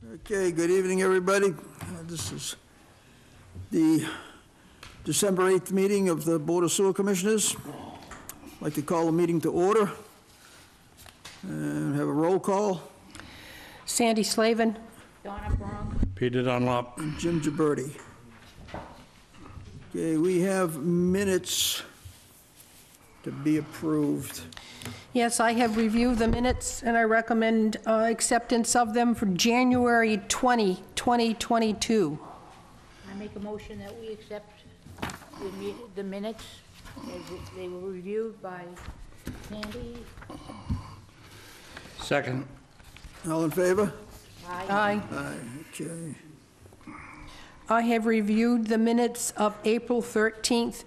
Okay, good evening, everybody. This is the December 8th meeting of the Board of Sewer Commissioners. I'd like to call the meeting to order and have a roll call. Sandy Slavin. Donna Brunk. Peter Dunlop. And Jim Gibberti. Okay, we have minutes to be approved. Yes, I have reviewed the minutes, and I recommend acceptance of them for January 20, 2022. I make a motion that we accept the minutes as they were reviewed by Sandy. Second. All in favor? Aye. Aye, okay. I have reviewed the minutes of April 13th,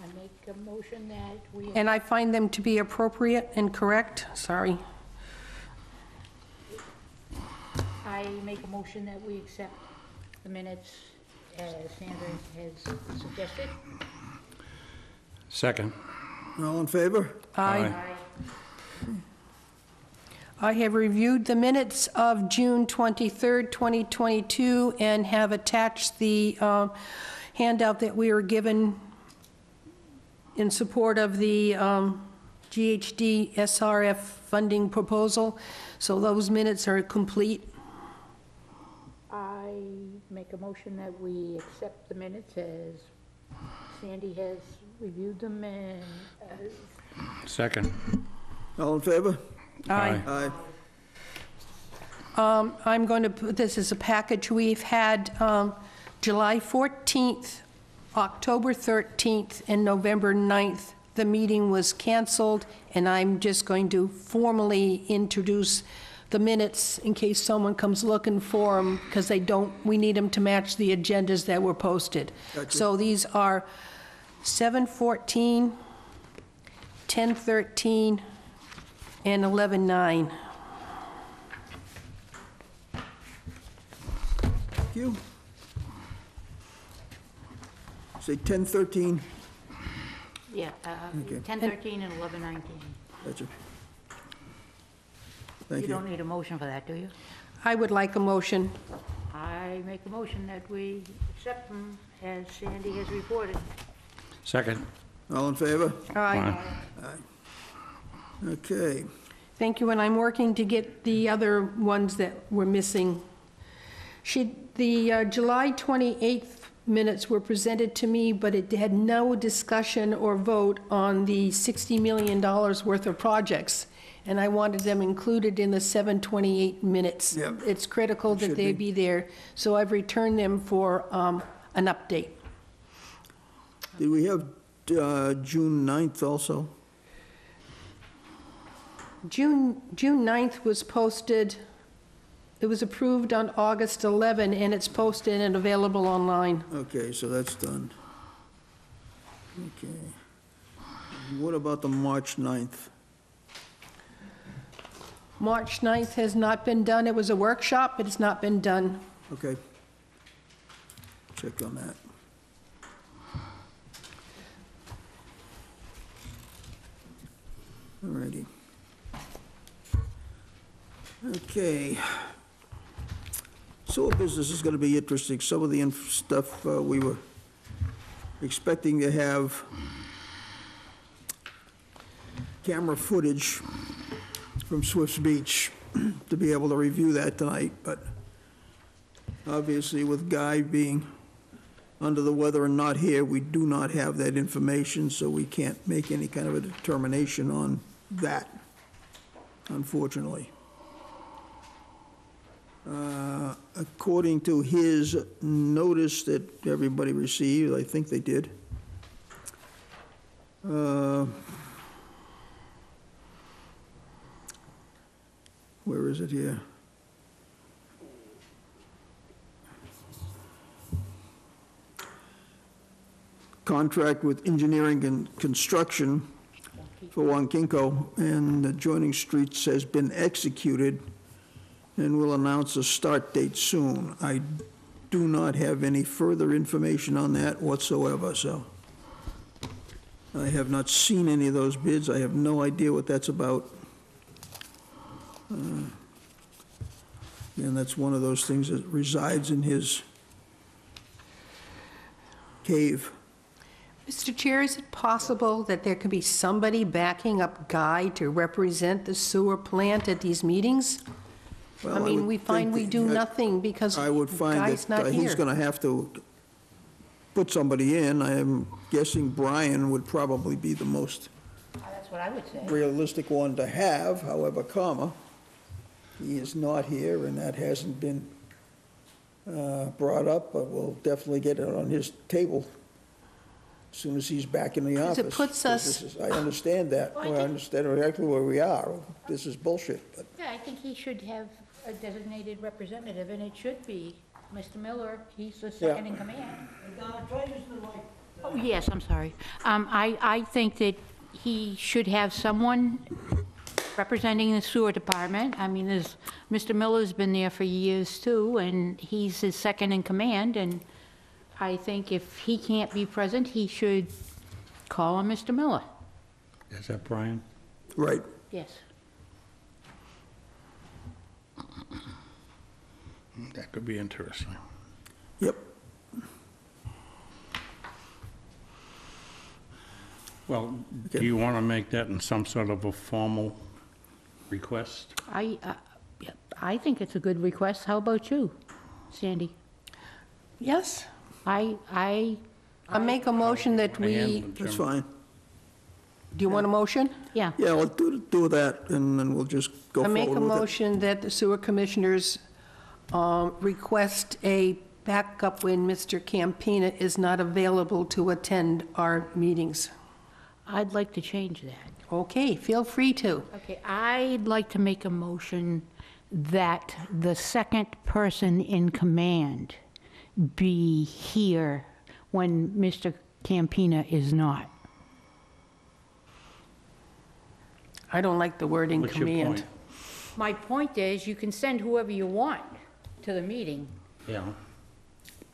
I make a motion that we, and I find them to be appropriate and correct. Sorry. I make a motion that we accept the minutes as Sandra has suggested. Second. All in favor? Aye. I have reviewed the minutes of June 23rd, 2022, and have attached the handout that we were given in support of the GHD SRF funding proposal. So those minutes are complete. I make a motion that we accept the minutes as Sandy has reviewed them and Second. All in favor? Aye. Aye. I'm going to put this as a package. We've had July 14th, October 13th, and November 9th. The meeting was canceled, and I'm just going to formally introduce the minutes in case someone comes looking for them, because we need them to match the agendas that were posted. Gotcha. So these are 7/14, 10/13, and 11/9. Thank you. Say 10:13. yeah, Okay. 10:13 and 11:19. Gotcha. You Thank you. don't need a motion for that, do you? I would like a motion. I make a motion that we accept them as Sandy has reported. Second. All in favor? Aye. Okay. Thank you, and I'm working to get the other ones that were missing. The July 28th minutes were presented to me, but it had no discussion or vote on the $60 million worth of projects, and I wanted them included in the 7/28 minutes. Yep. It's critical that Should they be. be there, so I've returned them for an update. Did we have June 9th also? June 9th was posted. It was approved on August 11, and it's posted and available online. Okay, so that's done. Okay. What about the March 9th? March 9th has not been done. It was a workshop, but it's not been done. Okay. Check on that. All righty. Okay. Sewer business is going to be interesting. Some of the stuff we were expecting to have camera footage from Swift's Beach to be able to review that tonight, but obviously with Guy being under the weather and not here, we do not have that information, so we can't make any kind of a determination on that, unfortunately. According to his notice that everybody received, I think they did, where is it here? Contract with engineering and construction for Wankinko and adjoining streets has been executed and will announce a start date soon. I do not have any further information on that whatsoever, so I have not seen any of those bids. I have no idea what that's about. And that's one of those things that resides in his cave. Mr. Chair, is it possible that there could be somebody backing up Guy to represent the sewer plant at these meetings? Well, I mean, would we find we think do that- nothing because I would find Guy's that not he's here. going to have to put somebody in. I am guessing Brian would probably be the most That's what I would say. realistic one to have, however, he is not here, and that hasn't been brought up, but we'll definitely get it on his table as soon as he's back in the office. Because it puts us- I understand that. Well, I Well, I think- understand exactly where we are. This is bullshit, but Yeah, I think he should have a designated representative, and it should be Mr. Miller. He's the second in command. Oh, yes, I'm sorry. I think that he should have someone representing the sewer department. I mean, Mr. Miller's been there for years, too, and he's his second in command, and I think if he can't be present, he should call on Mr. Miller. Is that Brian? right. Yes. That could be interesting. Yep. Well, do Okay. you want to make that in some sort of a formal request? I think it's a good request. How about you, Sandy? Yes, I I make a motion that we, Diane, That's Jim? fine. do you want a motion? yeah. Yeah, let's do that, and then we'll just go I forward make a with it. motion that the sewer commissioners request a backup when Mr. Campina is not available to attend our meetings. I'd like to change that. Okay, feel free to. Okay, I'd like to make a motion that the second person in command be here when Mr. Campina is not. I don't like the word in What's your command. point? My point is, you can send whoever you want to the meeting. Yeah.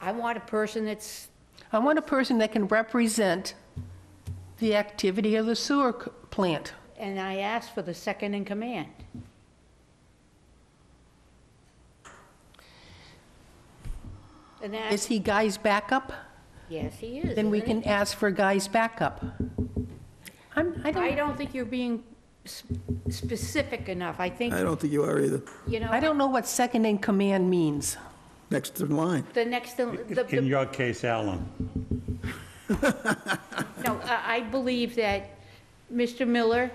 I want a person that's, I want a person that can represent the activity of the sewer plant. and I asked for the second in command. And Is that's, he Guy's backup? yes, he is. Then we isn't can he? ask for Guy's backup. I I don't, don't think you're being specific enough. I think, I don't think you are either. you know. I don't know what second in command means. Next in line. The next, In your case, Alan. no, I believe that Mr. Miller,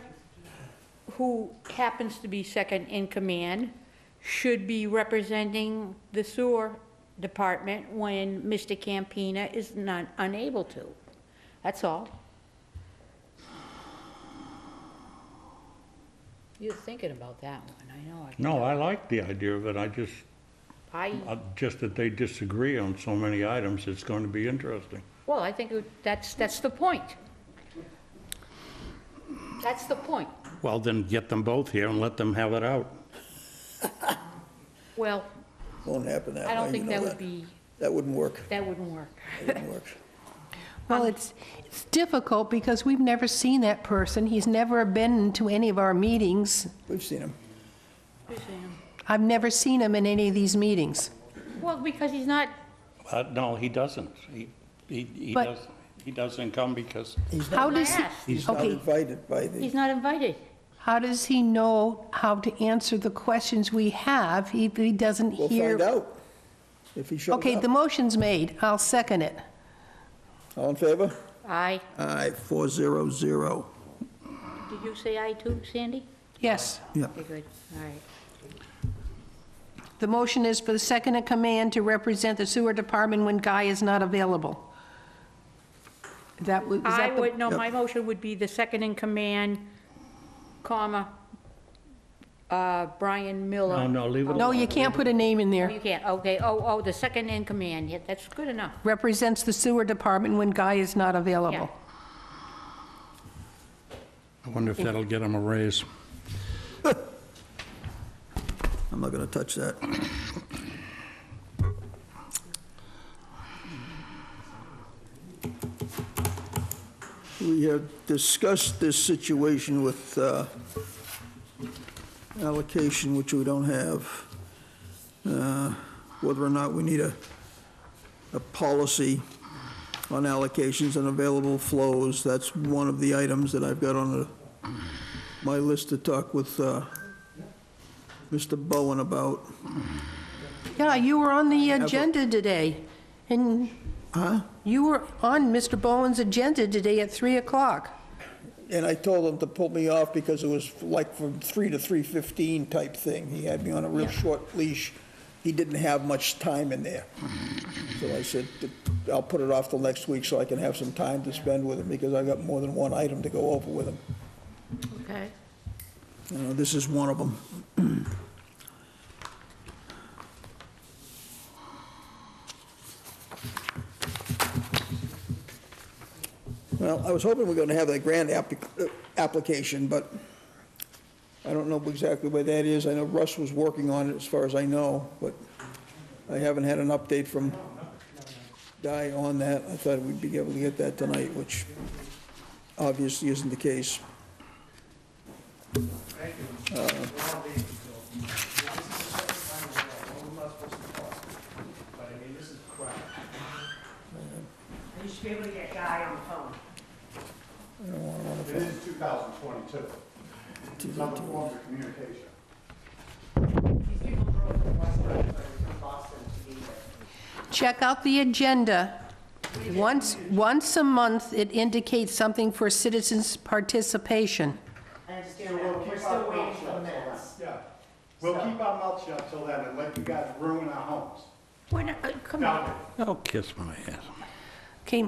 who happens to be second in command, should be representing the sewer department when Mr. Campina is not unable to. That's all. You're thinking about that one, I know. No, I like the idea of it. Just that they disagree on so many items, it's going to be interesting. Well, I think that's the point. That's the point. Well, then get them both here and let them have it out. Well, Won't happen that way. I don't you think know that would be, That wouldn't work. that wouldn't work. That wouldn't work. Well, it's difficult because we've never seen that person. He's never been to any of our meetings. We've seen him. I've never seen him in any of these meetings. Well, because he's not, No, he doesn't. But- He doesn't come because How I does, asked. He's not Okay. invited by the, He's not invited. how does he know how to answer the questions we have? He doesn't we'll hear. find out if he shows Okay, up. the motion's made. I'll second it. All in favor? Aye. Aye, 400. Did you say aye too, Sandy? Yes. Yeah. Okay, good, all right. The motion is for the second in command to represent the sewer department when Guy is not available. Is that I the- would, no, Yep. my motion would be the second in command, comma, Brian Miller. No, leave it No, alone. you can't put a name in Oh, there. you can't, okay, the second in command, yeah, that's good enough. Represents the sewer department when Guy is not available. I wonder if that'll get him a raise. I'm not going to touch that. We have discussed this situation with allocation, which we don't have. whether or not we need a policy on allocations and available flows. That's one of the items that I've got on my list to talk with Mr. Bowen about. Yeah, you were on the agenda today, and you were on Mr. Bowen's agenda today at 3 o'clock. And I told him to pull me off because it was like from 3 to 3:15 type thing. He had me on a real short leash. He didn't have much time in there. So I said, I'll put it off till next week so I can have some time to spend with him, because I got more than one item to go over with him. Okay. This is one of them. Well, I was hoping we were going to have that grant application, but I don't know exactly where that is. I know Russ was working on it, as far as I know, but I haven't had an update from Guy on that. I thought we'd be able to get that tonight, which obviously isn't the case. You should be able to get Guy on the phone. It is 2022. It's other forms of communication. These people drove from Westbury, from Boston to be here. Check out the agenda. Once a month, it indicates something for citizens' participation. I understand that, we're still waiting for the minutes. Yeah. We'll keep our mouth shut till then and let you guys ruin our homes. We're not, come on. Oh, kiss my ass. Okay,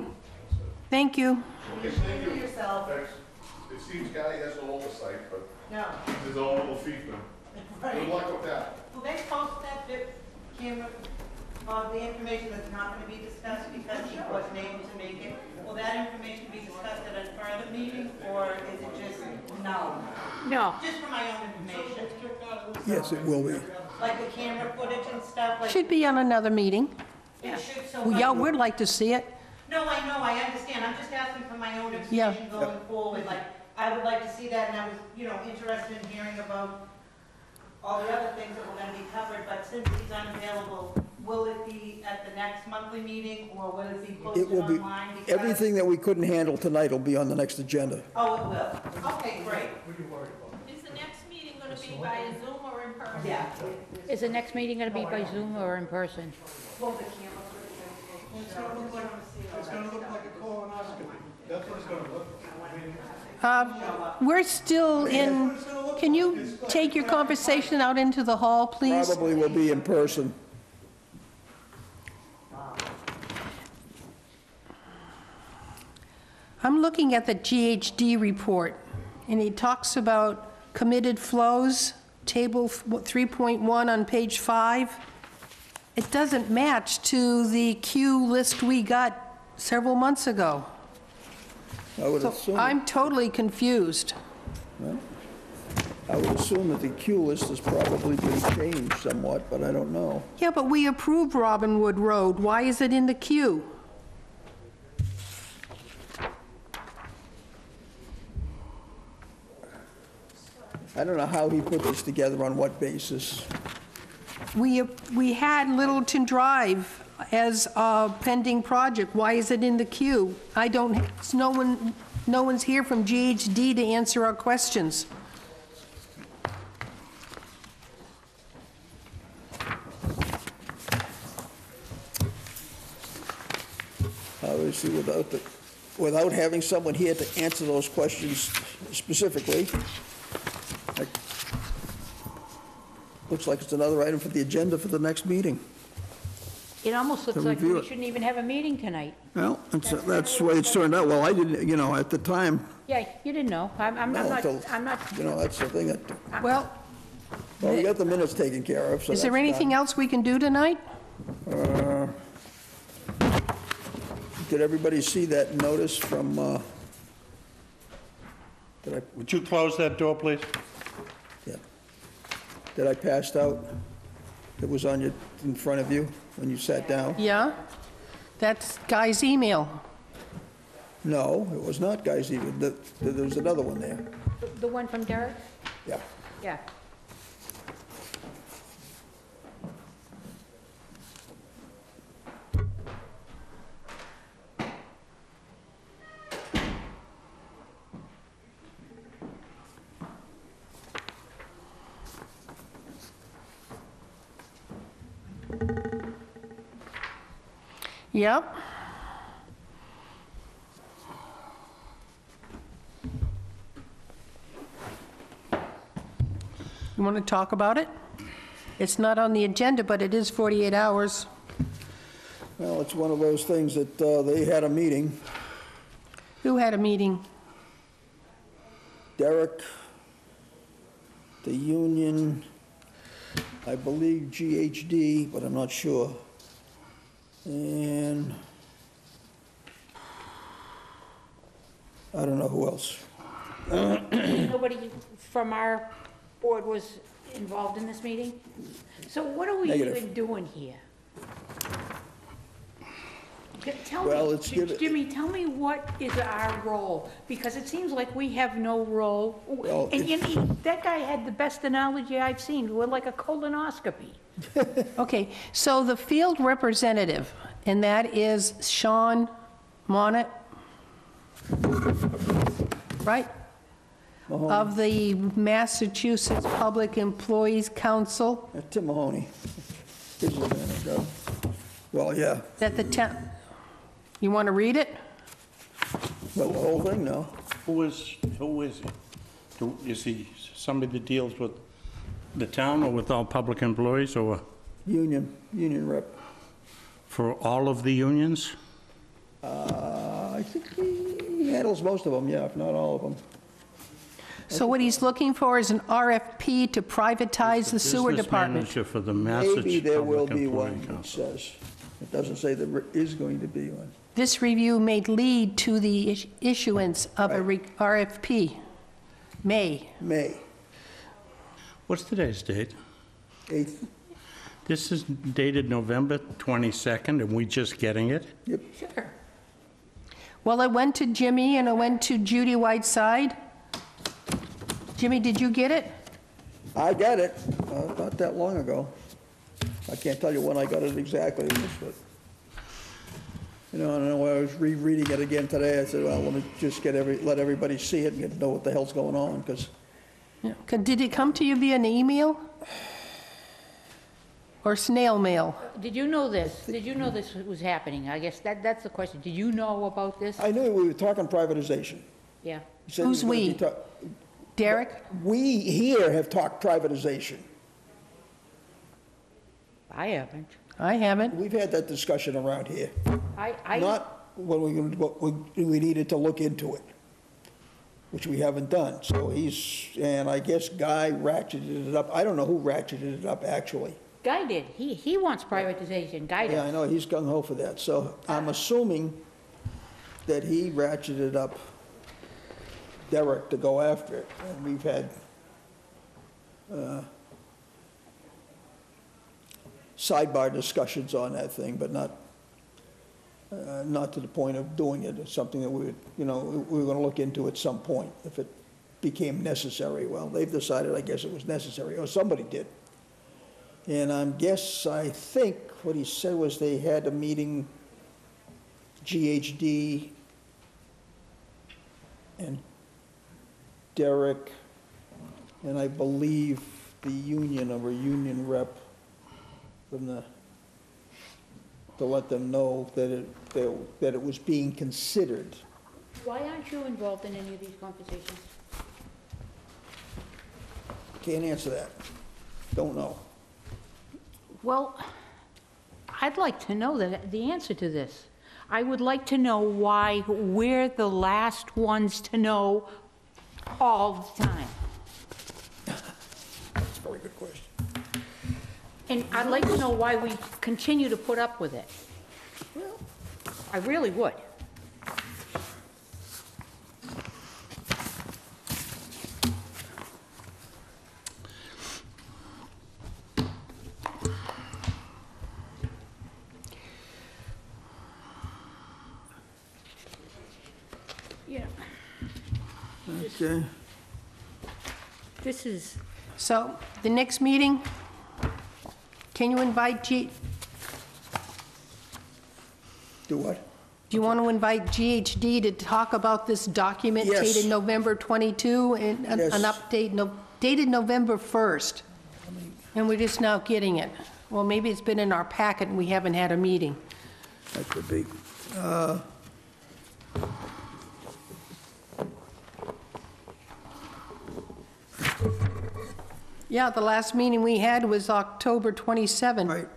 thank you. You should do it yourself. It seems Guy has no oversight, but No. he's his own little fiefdom. Good luck with that. Will they post that camera, the information that's not going to be discussed because he wasn't able to make it? Will that information be discussed at a further meeting, or is it just no? No. Just for my own information? Yes, it will be. Like the camera footage and stuff, like Should be on another meeting. it should, so. Well, yeah, we'd like to see it. No, I know, I understand, I'm just asking for my own Yeah. information going forward, like, I would like to see that, and I was, interested in hearing about all the other things that were gonna be covered, but since he's unavailable, will it be at the next monthly meeting, or will it be It posted will be, online? Because- everything that we couldn't handle tonight will be on the next agenda. Oh, it will, okay, great, Is the next meeting going to be by Zoom or in person? yeah. Is the next meeting going to be by Zoom or in person? Pull the camera footage. It's gonna look like a colonoscopy. That's what it's gonna look like. We're still in, can you take your conversation out into the hall, please? Probably will be in person. I'm looking at the GHD report, and it talks about committed flows, table 3.1 on page 5. It doesn't match to the queue list we got several months ago. I would So assume, I'm totally confused. I would assume that the queue list has probably been changed somewhat, but I don't know. Yeah, but we approved Robin Wood Road. Why is it in the queue? I don't know how he put this together, on what basis. We had Littleton Drive as a pending project. Why is it in the queue? I don't, no one's here from GHD to answer our questions. Obviously, without having someone here to answer those questions specifically, looks like it's another item for the agenda for the next meeting. It almost looks To like review we it. shouldn't even have a meeting tonight. Well, that's the way it's turned out. Well, I didn't, at the time, Yeah, you didn't know. I'm no, not, until, I'm not, that's the thing that, Well, well, we got the minutes taken care of, so is there that's anything else we can do tonight? done. Did everybody see that notice from, Would you close that door, please? yeah, that I passed out? That was on in front of you when you sat down? Yeah? That's Guy's email. No, it was not, guys, even, there was another one there. the one from Derek? Yeah. Yeah. Yep. You want to talk about it? It's not on the agenda, but it is 48 hours. Well, it's one of those things that they had a meeting. Who had a meeting? Derek, the union, I believe GHD, but I'm not sure. And I don't know who else. Nobody from our board was involved in this meeting? So what are we Negative. even doing here? Tell Well, me, it's given- Jimmy, tell me what is our role? Because it seems like we have no role. Well, And you know, that guy had the best analogy I've seen. We're like a colonoscopy. Okay, so the field representative, and that is Sean Monnet, right? Of the Massachusetts Public Employees Council, Tim Mahoney. He's looking at it, Joe. Well, yeah, that the town, you want to read it? well, the whole thing now. Who is he? Is he somebody that deals with the town or with all public employees or Union rep. for all of the unions? I think he handles most of them, yeah, if not all of them. So what he's looking for is an RFP to privatize the sewer Business department. manager for the Maybe Massachusetts there will Public be Employee one, it Council. says. It doesn't say there is going to be one. This review may lead to the issuance of a RFP. May. May What's today's date? 8th. This is dated November 22nd, and we just getting it? Yep. Sure. Well, I went to Jimmy and I went to Judy Whiteside. Jimmy, did you get it? I got it, not that long ago. I can't tell you when I got it exactly, but, you know, I don't know, I was rereading it again today. I said, well, let me just let everybody see it and get to know what the hell's going on, because Yeah. Did it come to you via an email? Or snail mail? Did you know this? Did you know this was happening? I guess that's the question. Did you know about this? I knew we were talking privatization. Yeah. He said he Who's was gonna be we? ta- Derek? We here have talked privatization. I haven't. I haven't. We've had that discussion around here. I. Not when we needed to look into it, which we haven't done. So and I guess Guy ratcheted it up. I don't know who ratcheted it up, actually. Guy did. He wants privatization. Guy Yeah, I does. know, he's gung ho for that. So I'm assuming that he ratcheted up Derek to go after it. And we've had sidebar discussions on that thing, but not to the point of doing it. It's something that we were going to look into at some point if it became necessary. Well, they've decided, I guess it was necessary, or somebody did. And I think what he said was they had a meeting, GHD and Derek, and I believe the union or a union rep from to let them know that it was being considered. Why aren't you involved in any of these conversations? Can't answer that. Don't know. Well, I'd like to know the answer to this. I would like to know why we're the last ones to know all the time. That's a very good question. And I'd like to know why we continue to put up with it. I really would. Yeah, Okay. this is, So, the next meeting, can you invite Do what? do you want to invite GHD to talk about this document Yes. dated November 22 and an Yes. update dated November 1st? And we're just now getting it. Well, maybe it's been in our packet and we haven't had a meeting. That could be. Yeah, the last meeting we had was October 27. Right.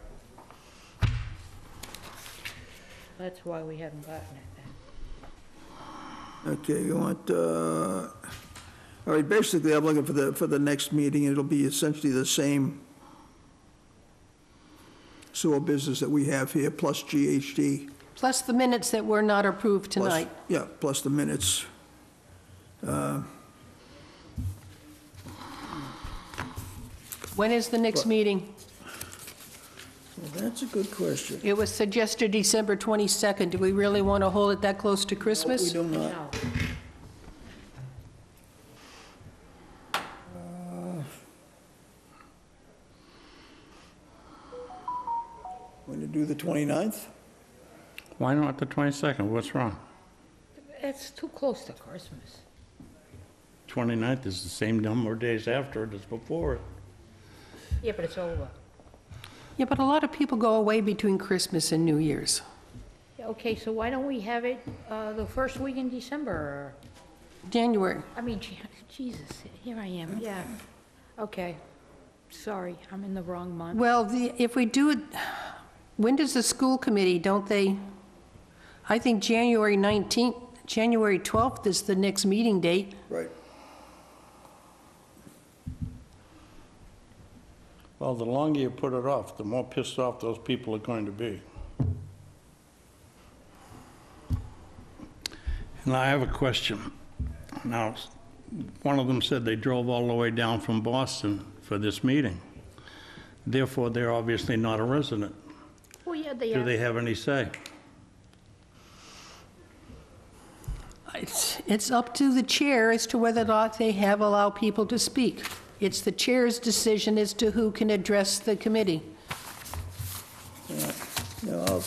That's why we haven't gotten it then. Okay, you want, all right, basically, I'm looking for the next meeting. It'll be essentially the same sewer business that we have here, plus GHD. Plus the minutes that were not approved plus- tonight. Yeah, plus the minutes. When is the next meeting? Well, that's a good question. It was suggested December 22nd. Do we really want to hold it that close to We Christmas? do not. No. Want to do the 29th? Why not the 22nd? What's wrong? It's too close to Christmas. 29th is the same number of days after it as before it. Yeah, but it's over. Yeah, but a lot of people go away between Christmas and New Year's. Okay, so why don't we have it the first week in December? Or- January. I mean, Jesus, here I am, yeah. Okay, sorry, I'm in the wrong month. Well, if we do it, when does the school committee, don't they? I think January 19th, January 12th is the next meeting date. Right. Well, the longer you put it off, the more pissed off those people are going to be. And I have a question. Now, one of them said they drove all the way down from Boston for this meeting. Therefore, they're obviously not a resident. Well, yeah, they Do are. they have any say? It's up to the chair as to whether or not they have allowed people to speak. It's the chair's decision as to who can address the committee. You know,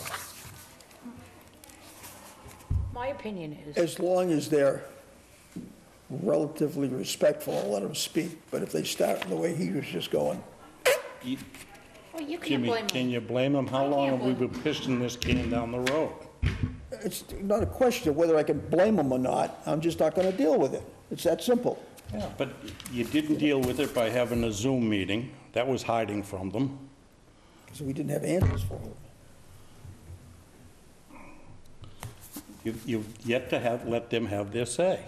My opinion is, as long as they're relatively respectful, I'll let them speak. But if they start the way he was just going, well, you can't Jimmy, blame can them. you blame them? How I long can't have we blame been pushing this can down the road? it's not a question of whether I can blame them or not. I'm just not going to deal with it. It's that simple. Yeah, but you didn't deal with it by having a Zoom meeting. That was hiding from them. Because we didn't have answers for them. You've yet to let them have their say.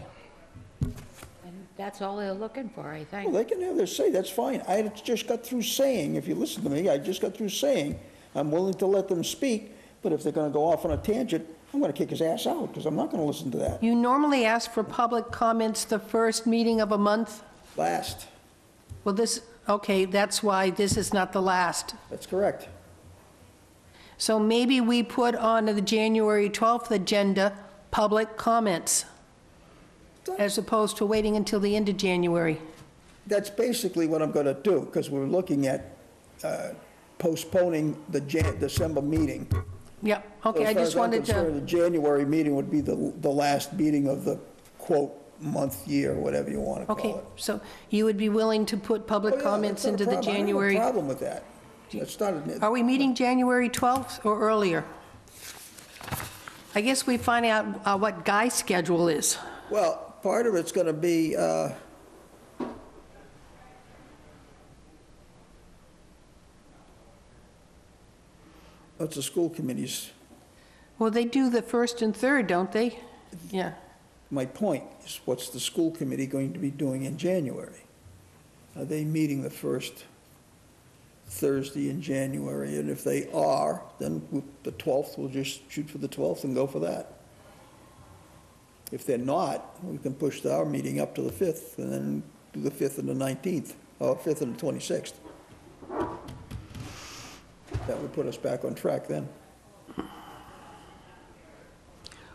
And that's all they're looking for, I Well, think. they can have their say, that's fine. I just got through saying, if you listen to me, I just got through saying, I'm willing to let them speak, but if they're going to go off on a tangent, I'm going to kick his ass out, because I'm not going to listen to that. You normally ask for public comments the first meeting of a month. Last, Well, okay, that's why this is not the last. that's correct. So maybe we put on the January 12th agenda, public comments, as opposed to waiting until the end of January. That's basically what I'm going to do, because we're looking at postponing the December meeting. Yep, okay, I just wanted As far as I'm to, concerned, the January meeting would be the last meeting of the, quote, month, year, whatever you want to call okay, it. so you would be willing to put Oh, public yeah, comments that's not a into the problem. January? I don't have a problem with that. That's not an, Are we meeting January 12th or earlier? I guess we find out what Guy's schedule is. well, part of it's going to be, what's the school committee's, Well, they do the first and third, don't they? Yeah. my point is, what's the school committee going to be doing in January? Are they meeting the first Thursday in January? And if they are, then the 12th, we'll just shoot for the 12th and go for that. If they're not, we can push our meeting up to the 5th and then do the 5th and the 19th, or 5th and the 26th. That would put us back on track then.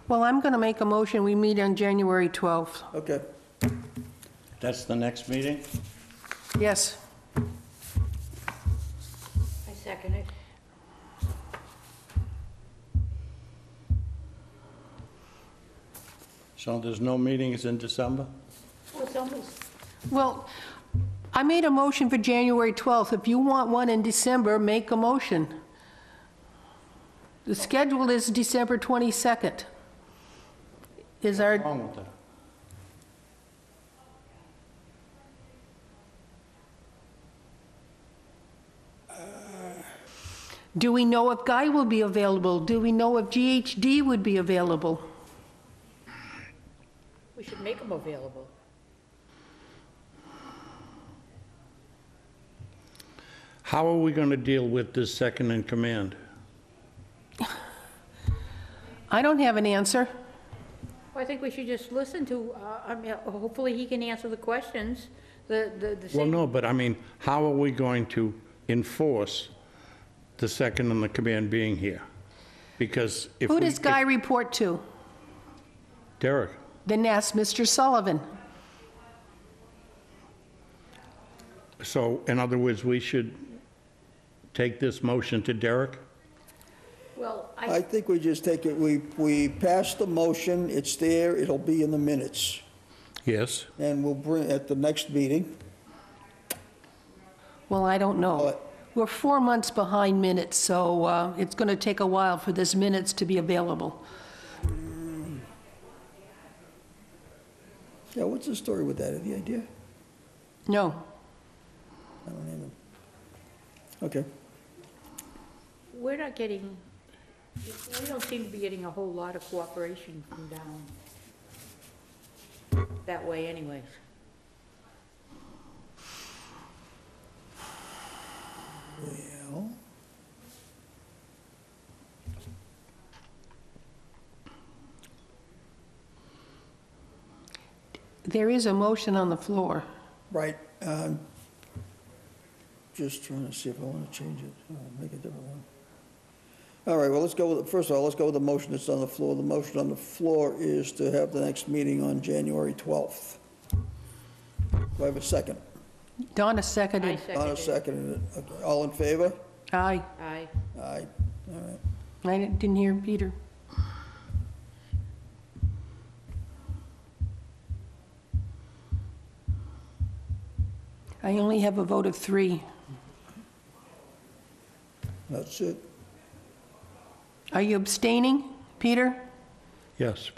Well, I'm going to make a motion, we meet on January 12th. Okay. That's the next meeting? Yes. I second it. So there's no meetings in December? Well, it's almost, Well, I made a motion for January 12th. If you want one in December, make a motion. The schedule is December 22nd. Is our, What's wrong with that? do we know if Guy will be available? Do we know if GHD would be available? We should make them available. How are we going to deal with this second in command? I don't have an answer. Well, I think we should just listen to, I mean, hopefully he can answer the questions. The Well, no, but I mean, how are we going to enforce the second in the command being here? Because if Who does Guy report to? Derek, Then ask Mr. Sullivan. so in other words, we should take this motion to Derek? Well, I think we just take it, we pass the motion, it's there, it'll be in the minutes. Yes. And we'll bring, at the next meeting, Well, I don't know. What? We're 4 months behind minutes, so it's going to take a while for this minutes to be available. yeah, what's the story with that, any idea? No. I don't even. Okay. we're not getting, we don't seem to be getting a whole lot of cooperation from down that way anyways. Well, There is a motion on the floor. right, just trying to see if I want to change it, make a different one. All right, well, let's go with, first of all, let's go with the motion that's on the floor. The motion on the floor is to have the next meeting on January 12th. Do I have a second? Donna I seconded. Donna seconded. seconded it. Okay, all in favor? Aye. Aye. Aye, all right. I didn't hear Peter. I only have a vote of 3. That's it. Are you abstaining, Peter? Yes.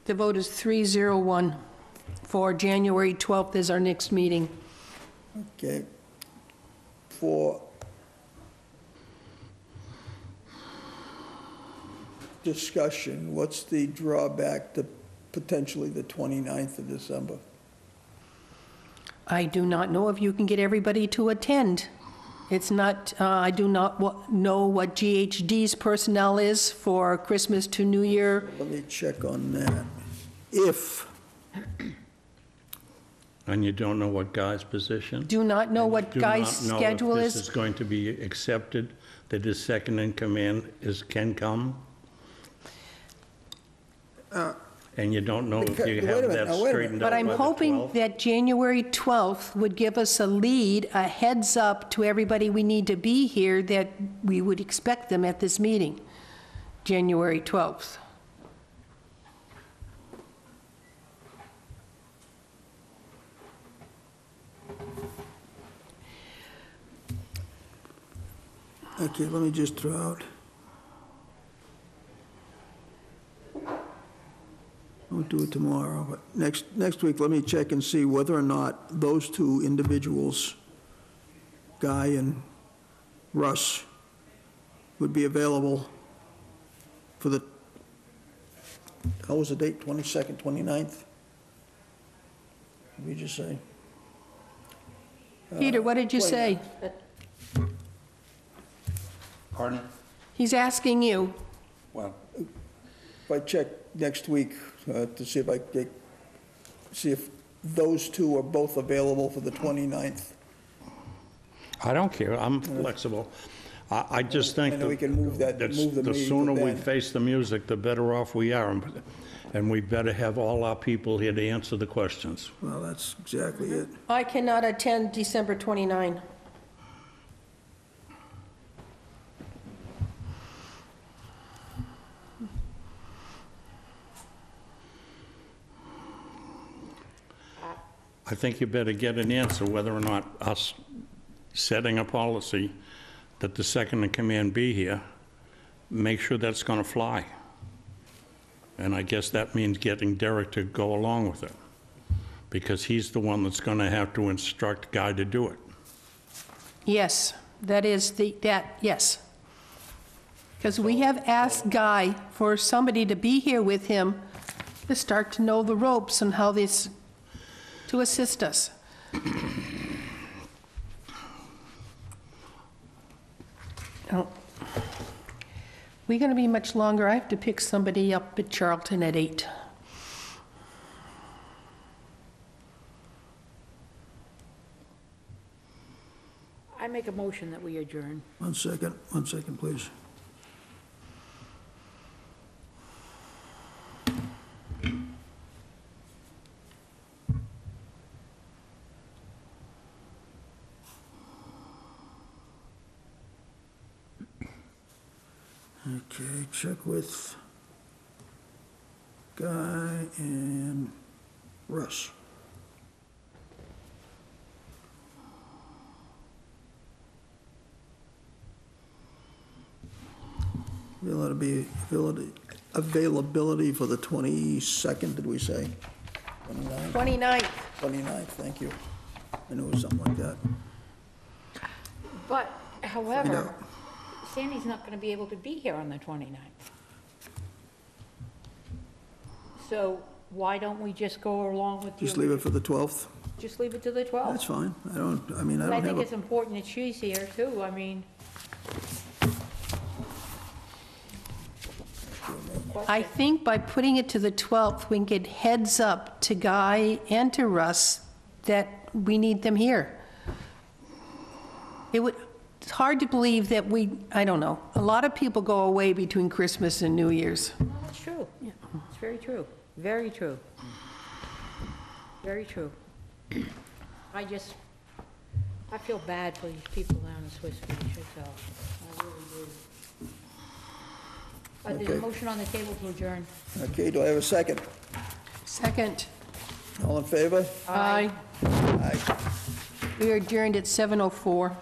The vote is 301 for January 12th is our next meeting. Okay. For discussion, what's the drawback to potentially the 29th of December? I do not know if you can get everybody to attend. It's not, I do not know what GHD's personnel is for Christmas to New Year. Let me check on that. If, And you don't know what Guy's position? Do not know what Do Guy's not know schedule if this is. is going to be accepted, that his second in command can come? And you don't know if you Wait a have minute, that now, wait a minute. straightened out But by I'm the hoping 12th? that January 12th would give us a lead, a heads up to everybody we need to be here, that we would expect them at this meeting, January 12th. okay, let me just throw out. I'll do it tomorrow, but next week, let me check and see whether or not those two individuals, Guy and Russ, would be available for the, how was the date, 22nd, 29th? What did we just say? Peter, what did you say? Pardon? He's asking you. Well, If I check next week to see if I get, see if those two are both available for the 29th. I don't care, I'm flexible. I just think And then we can move that, that's- move the the meeting to sooner we then. face the music, the better off we are. And we better have all our people here to answer the questions. Well, that's exactly it. I cannot attend December 29. I think you better get an answer whether or not us setting a policy that the second in command be here, make sure that's going to fly. And I guess that means getting Derek to go along with it, because he's the one that's going to have to instruct Guy to do it. Yes, yes. Because we have asked Guy for somebody to be here with him to start to know the ropes and how this, to assist us. Oh. We're going to be much longer. I have to pick somebody up at Charlton at 8. I make a motion that we adjourn. One second, please. Okay, check with Guy and Russ. Will it be availability for the 22nd, did we say? 29th? 29th. 29th, thank you. I knew it was something like that. But, Find however, out. Sandy's not gonna be able to be here on the 29th. So why don't we just go along with Just your- leave it for the 12th? Just leave it to the 12th? That's fine. I I don't think have it's a, important that she's here too, I mean. I think by putting it to the 12th, we can get heads up to Guy and to Russ that we need them here. It's hard to believe that I don't know, a lot of people go away between Christmas and New Year's. No, that's true. It's very true, very true. Very true. I feel bad for these people down in Swiss Beach, that's all. I really do. There's a Okay. motion on the table to adjourn. okay, do I have a second? Second, All in favor? aye. Aye. We are adjourned at 7:04.